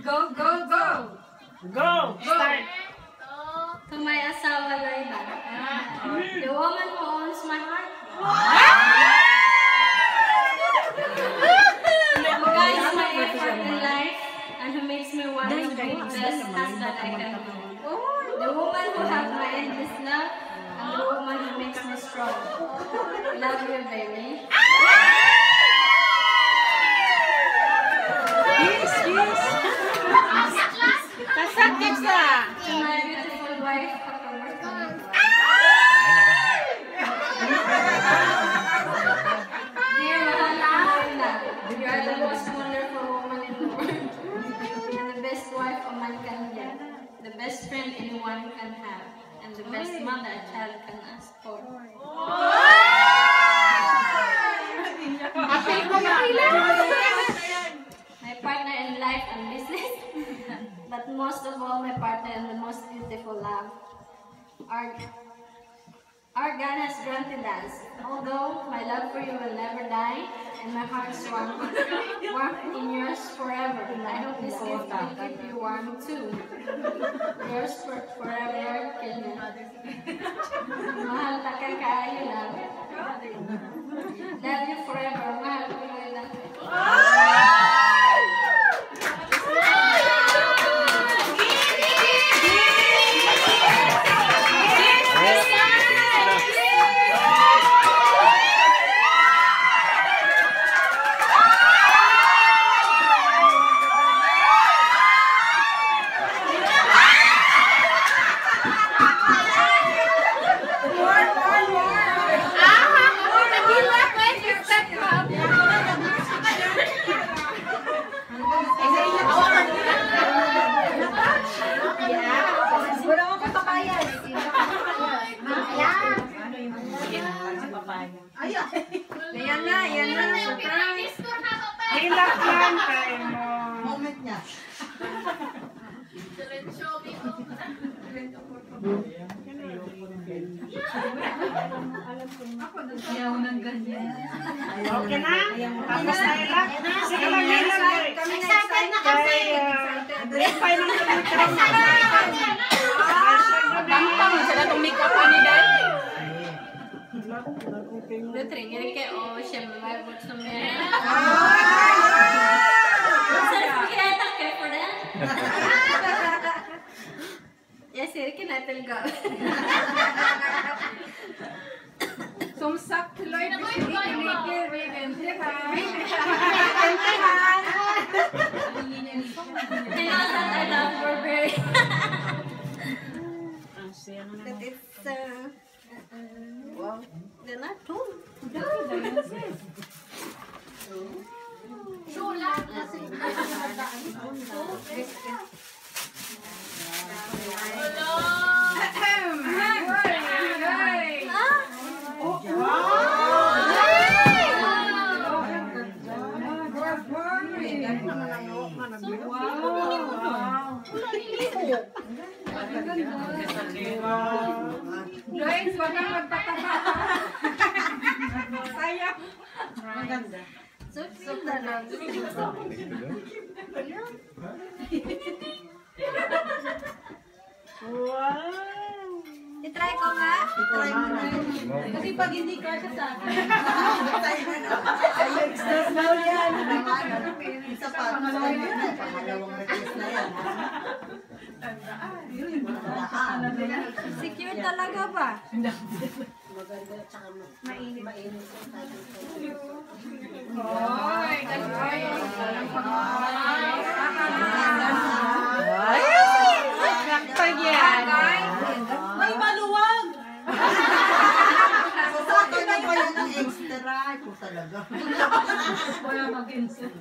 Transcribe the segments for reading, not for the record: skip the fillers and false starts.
Go, go, go! Go! Start! To my asawa, Loida. The woman who owns my heart. Who guides my effort in life and who makes me want to be the best husband I can be. The woman who has my endless love and the woman who makes me strong. Love you, baby. Yes, yes! Kasakit sa! To my beautiful wife, dear Mahal, you are the most wonderful woman in the world. And the best wife a man can get. The best friend anyone can have. And the best mother a child can ask for. My partner in life and business. But most of all, my partner in the most beautiful love. Our God has granted us. Although my love for you will never die, and my heart is warm in yours forever. And I hope this gift will keep you warm too. Yours forever, Kenya. Mahal ta kay kaayo lang. Love you forever. Mahal ko lang. Ayan na. Hilak lang kayo mo. Moment niya. Okay na? Tapos na hilak? Sige lang hilak. Kami na-excited na kasi. Repay ng tumitram na. Tampang sila itong make-up ni Dad. The trigger kay siya mabot sa meron. Sarap kaya takay for that. Yes, sir, kinatal go. Sumsak tuloy na mo yung Tinasan I love Burberry. That it's wow. They're not too. Guys, wag kang magtataka. Sayang. Maganda. So cute na lang. Wow! I-try ko nga. Try mo na. Kasi pag hindi ka sa akin. Ay, extras daw yan. Isa pa, pangalawang request na yan. Tandaan. Secure talaga ba? Maganda, tsaka mainit. Hoy, ganun. Saktan yan! May maluwag! Sasaka na pa yan ng extra. Kung talaga. Wala mag-insert.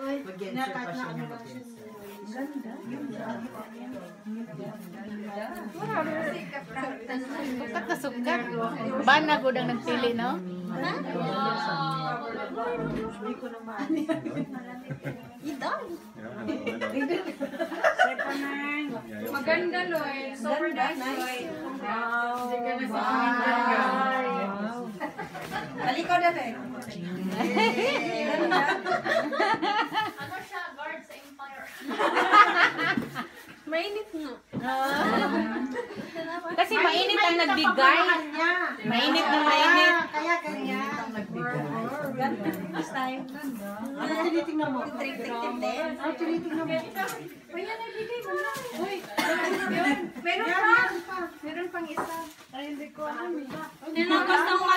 Mag-insert pa siya niya mag-insert. Kasukar. Bana ko dang nagpili, no? Maganda, Lloyd. Super nice, Lloyd. Balik na, Bek. Ano siya? Guard sa Empire. Mainit nga. Kasi mainit ang nagbigay. Mainit na mainit. Kaya ganyan. Ang nagbigay. Last time. Ano tinitingnan mo? Ano tinitingnan mo? Meron pang isa. Ay, hindi ko alam. Yan ang gusto mo